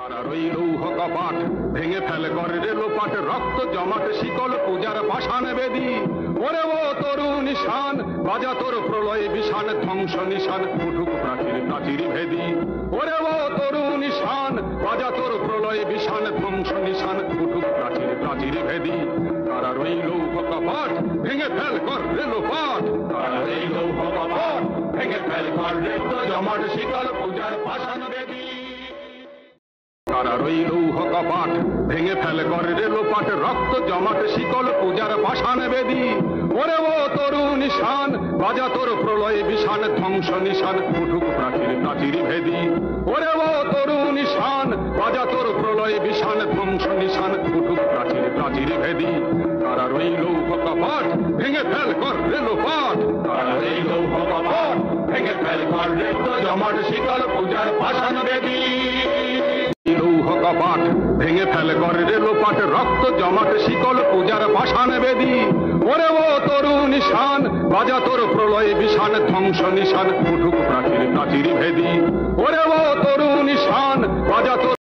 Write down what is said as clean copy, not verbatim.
কারার ওই লৌহ কপাট ভেঙে ফেলে করে রেলোপাট, রক্ত জমাট শিকল পূজার পাষাণ বেদী। ওরে ও তরু নিশান বাজা তোর প্রলয় বিষান, ধ্বংস নিশান উঠুক প্রাচীর প্রাচীর ভেদী। ওরে ও তরু নিশান বাজা তোর প্রলয় বিষান, ধ্বংস নিশান উঠুক প্রাচীর প্রাচীর ভেদী। কারার ওই লৌহ কপাট ভেঙে ফেল কর রেলোপাট, কারার ওই লৌহ কপাট ভেঙে ফেল কর রক্ত জমাট শিকল পূজার পাষাণ বেদী। কারার ওই লৌহ কপাট ভেঙে ফেলে করে রেলোপাট, রক্ত জমাট শিকল পূজার পাষাণ বেদী। ওরে ও তরু নিশান বাজা তোর প্রলয় বিষান, ধ্বংস নিশান উঠুক প্রাচীর প্রাচীর ভেদী। ওরে ও তরু নিশান বাজা তোর প্রলয় বিষান, ধ্বংস নিশান উঠুক প্রাচীর প্রাচীর ভেদী। কারার ওই লৌহ কপাট ভেঙে ফেল কর রেলোপাট, কারার ওই লৌহ কপাট ভেঙে ফেল কর রক্ত জমাট শিকল পূজার পাষাণ বেদী। লৌহ কপাট ভেঙে ফেলে করে রেলোপাট, রক্ত জমাট শিকল পূজার পাষাণ বেদী। ওরে ও তরু নিশান বাজা তোর প্রলয় বিষান, ধ্বংস নিশান উঠুক প্রাচীর প্রাচীর ভেদী। ওরে ও